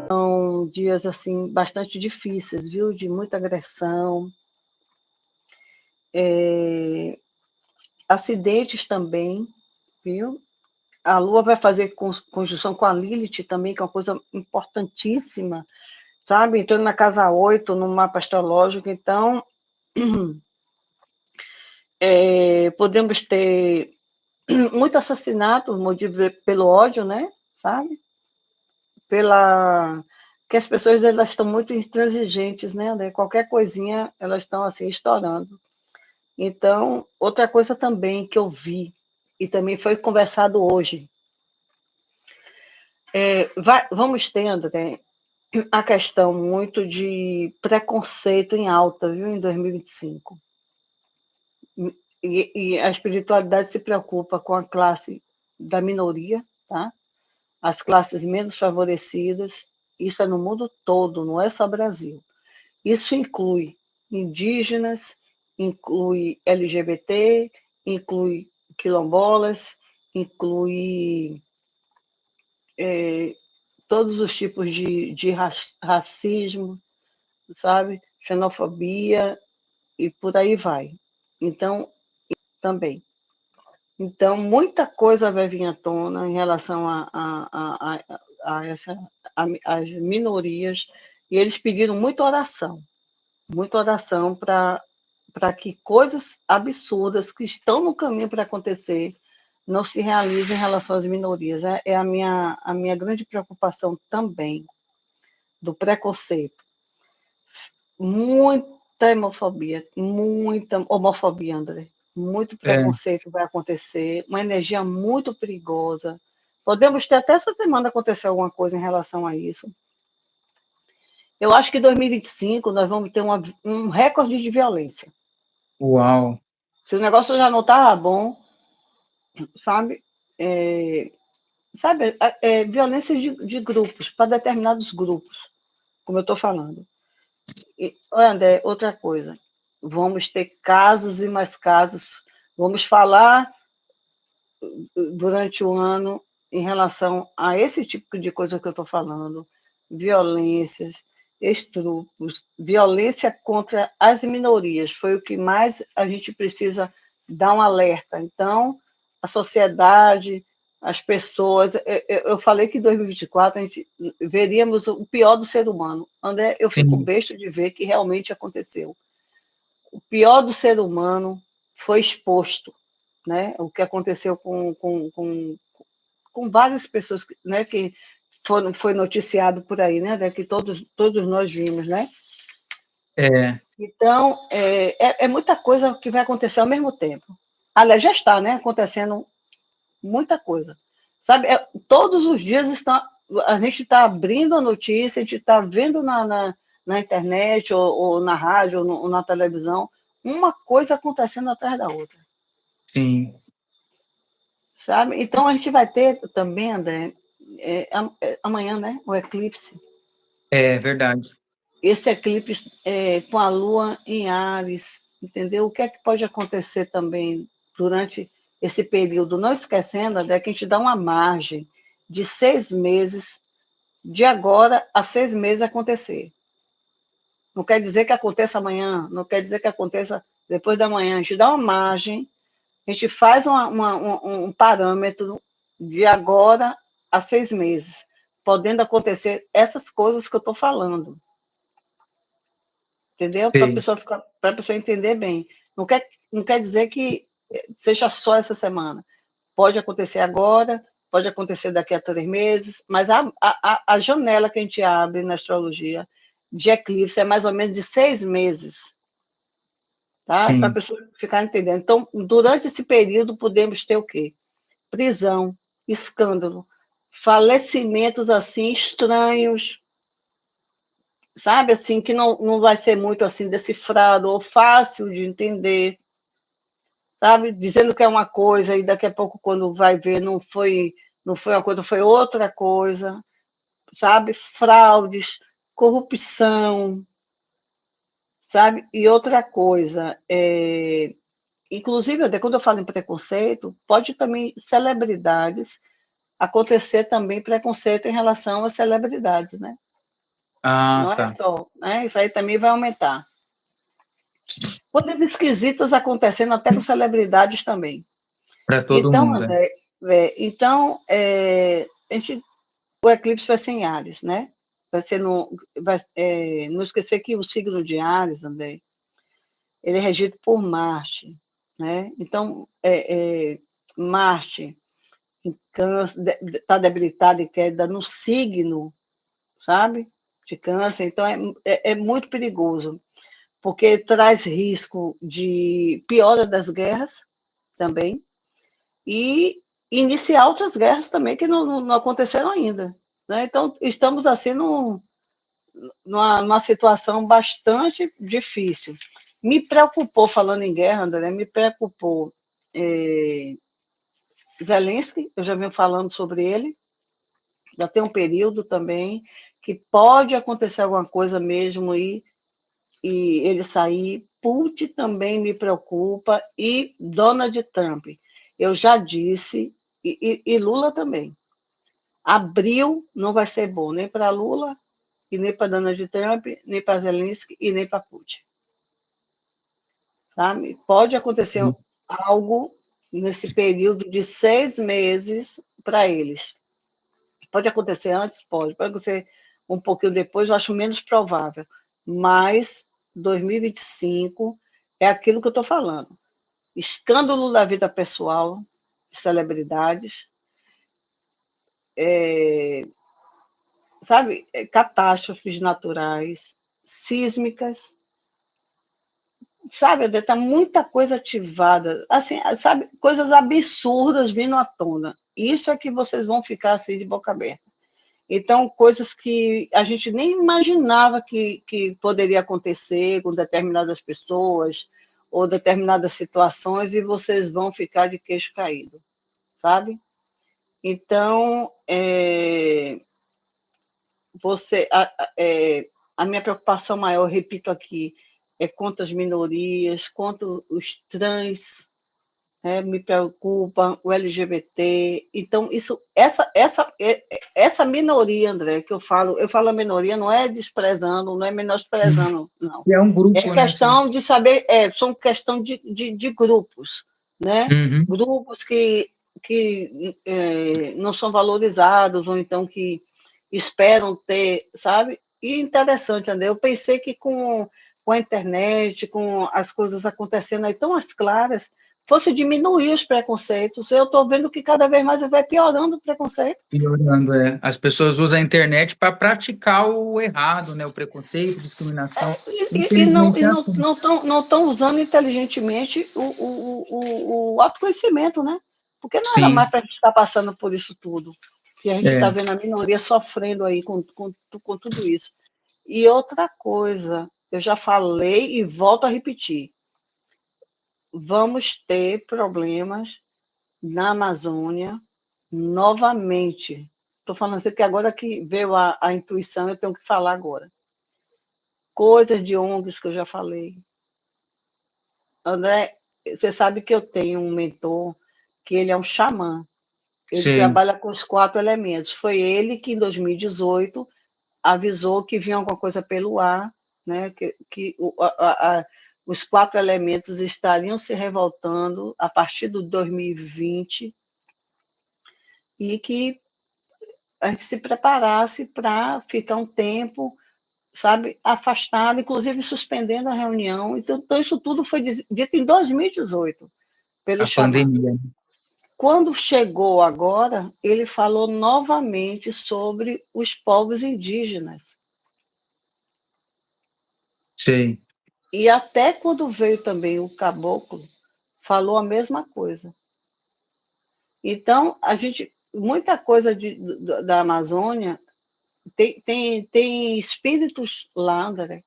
São dias, assim, bastante difíceis, viu? De muita agressão, acidentes também, viu? A Lua vai fazer conjunção com a Lilith também, que é uma coisa importantíssima, sabe? Entrando na casa 8 no mapa astrológico, então podemos ter muito assassinato, motivo pelo ódio, né? Sabe? Pela que as pessoas elas estão muito intransigentes, né? Qualquer coisinha elas estão assim estourando. Então, outra coisa também que eu vi e também foi conversado hoje, vamos ter, André, a questão muito de preconceito em alta, viu, em 2025. E a espiritualidade se preocupa com a classe da minoria, tá? As classes menos favorecidas, isso é no mundo todo, não é só Brasil. Isso inclui indígenas, inclui LGBT, inclui quilombolas, inclui todos os tipos de racismo, sabe? Xenofobia e por aí vai. Então, também. Então, muita coisa vai vir à tona em relação às minorias, e eles pediram muita oração para que coisas absurdas que estão no caminho para acontecer não se realizem em relação às minorias. É a minha grande preocupação também, do preconceito. Muita homofobia, André. Muito É, preconceito vai acontecer, uma energia muito perigosa. Podemos ter até essa semana acontecer alguma coisa em relação a isso. Eu acho que em 2025 nós vamos ter um recorde de violência. uau. Se o negócio já não estava bom, sabe? É, violência de grupos, para determinados grupos, como eu estou falando. E, André, outra coisa, vamos ter casos e mais casos, vamos falar durante o ano em relação a esse tipo de coisa que eu estou falando, violências, estupros, violência contra as minorias, foi o que mais a gente precisa dar um alerta. Então, a sociedade, as pessoas, eu falei que em 2024 a gente veríamos o pior do ser humano. André, eu fico Sim, besta de ver que realmente aconteceu. O pior do ser humano foi exposto, né? O que aconteceu com várias pessoas, né? Que foi noticiado por aí, né? Que todos nós vimos, né? é, Então, é muita coisa que vai acontecer ao mesmo tempo. Aliás, já está, né? Acontecendo muita coisa. Sabe, todos os dias a gente está abrindo a notícia, a gente está vendo na internet, ou na rádio, ou na televisão, uma coisa acontecendo atrás da outra. sim, Sabe? Então, a gente vai ter também, André, amanhã, né? O eclipse. é verdade. Esse eclipse com a Lua em Áries, entendeu? O que é que pode acontecer também durante esse período? Não esquecendo, André, que a gente dá uma margem de 6 meses, de agora a 6 meses acontecer. Não quer dizer que aconteça amanhã, não quer dizer que aconteça depois da manhã. A gente dá uma margem, a gente faz um parâmetro de agora a 6 meses, podendo acontecer essas coisas que eu estou falando. Entendeu? Sei. Para a pessoa entender bem. Não quer dizer que seja só essa semana. Pode acontecer agora, pode acontecer daqui a 3 meses, mas a janela que a gente abre na astrologia de eclipse é mais ou menos de 6 meses, tá? Para a Sim, pessoa ficar entendendo. Então, durante esse período, podemos ter o quê? Prisão, escândalo, falecimentos assim estranhos, sabe, assim, que não vai ser muito assim decifrado ou fácil de entender, sabe, dizendo que é uma coisa e daqui a pouco quando vai ver não foi uma coisa, foi outra coisa, sabe, fraudes, corrupção, sabe, e outra coisa, inclusive até quando eu falo em preconceito, pode também celebridades acontecer também preconceito em relação às celebridades, né? Ah, Não é tá. só, né? Isso aí também vai aumentar. Coisas esquisitas acontecendo até com celebridades também. Para todo Então, mundo. André, o eclipse vai ser em Áries, né? Vai ser não esquecer que o signo de Áries, André, ele é regido por Marte, né? Então, Marte está debilitado e queda no signo, sabe? De Câncer, então é muito perigoso, porque traz risco de piora das guerras também e iniciar outras guerras também que não aconteceram ainda. Né? Então, estamos assim numa situação bastante difícil. Me preocupou, falando em guerra, André, me preocupou Zelensky, eu já venho falando sobre ele, já tem um período também que pode acontecer alguma coisa mesmo e ele sair. Putin também me preocupa e Donald Trump. Eu já disse, e Lula também. Abril não vai ser bom nem para Lula, e nem para Donald Trump, nem para Zelensky e nem para Putin. Sabe? Pode acontecer algo nesse período de 6 meses para eles. Pode acontecer antes? Pode acontecer um pouquinho depois, eu acho menos provável. Mas 2025 é aquilo que eu estou falando. Escândalo da vida pessoal, celebridades, sabe, catástrofes naturais, sísmicas, sabe, está muita coisa ativada, assim, sabe, coisas absurdas vindo à tona. Isso é que vocês vão ficar assim de boca aberta. Então, coisas que a gente nem imaginava que poderia acontecer com determinadas pessoas ou determinadas situações e vocês vão ficar de queixo caído, sabe? Então, a minha preocupação maior, repito aqui, é contra as minorias, contra os trans, né, me preocupa, o LGBT. Então, essa minoria, André, que eu falo a minoria, não é desprezando, não é menosprezando, não. E é um É grupo, né? Assim. questão de saber, são questão de grupos, né? Uhum. Grupos que não são valorizados, ou então que esperam ter, sabe? E interessante, André, eu pensei que com a internet, com as coisas acontecendo aí tão às claras, fosse diminuir os preconceitos. Eu estou vendo que cada vez mais vai piorando o preconceito. Piorando, é. As pessoas usam a internet para praticar o errado, né? O preconceito, discriminação. E Infelizmente é assim. não tão usando inteligentemente o autoconhecimento, né? Porque não era mais Sim, para a gente estar passando por isso tudo. Que a gente está é. vendo a minoria sofrendo aí com tudo isso. E outra coisa, eu já falei e volto a repetir: vamos ter problemas na Amazônia novamente. Estou falando assim, porque agora que veio a intuição, eu tenho que falar agora. Coisas de ONGs que eu já falei. André, você sabe que eu tenho um mentor que ele é um xamã. Ele Sei. trabalha com os 4 elementos. Foi ele que, em 2018, avisou que vinha alguma coisa pelo ar, né? Os 4 elementos estariam se revoltando a partir do 2020 e que a gente se preparasse para ficar um tempo, sabe, afastado, inclusive suspendendo a reunião. Então isso tudo foi dito em 2018 pelo A xamã. pandemia. Quando chegou agora, ele falou novamente sobre os povos indígenas. Sei. E até quando veio também o caboclo, falou a mesma coisa. Então, muita coisa da Amazônia, tem espíritos lá, André,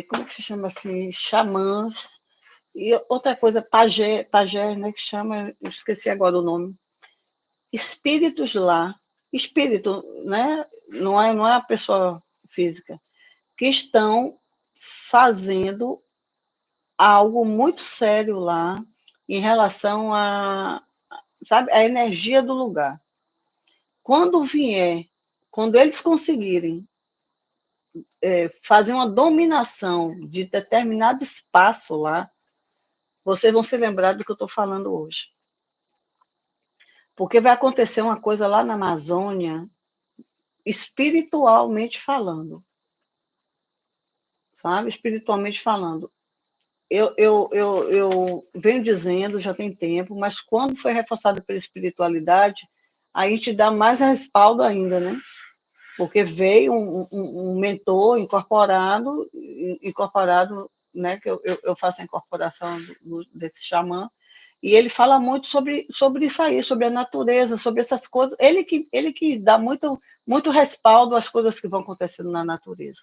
como que se chama assim? Xamãs. E outra coisa, pajé, né, que chama, esqueci agora o nome. Espíritos lá, espírito, né, não é a pessoa física, que estão fazendo algo muito sério lá em relação a, sabe, a energia do lugar. Quando vier quando eles conseguirem fazer uma dominação de determinado espaço lá, vocês vão se lembrar do que eu estou falando hoje. Porque vai acontecer uma coisa lá na Amazônia, espiritualmente falando. Sabe? Espiritualmente falando. Eu venho dizendo, já tem tempo, mas quando foi reforçado pela espiritualidade, a gente dá mais respaldo ainda, né? Porque veio um mentor incorporado, né? Que eu faço a incorporação desse xamã, e ele fala muito sobre isso aí, sobre a natureza, sobre essas coisas. Ele que dá muito respaldo às coisas que vão acontecendo na natureza.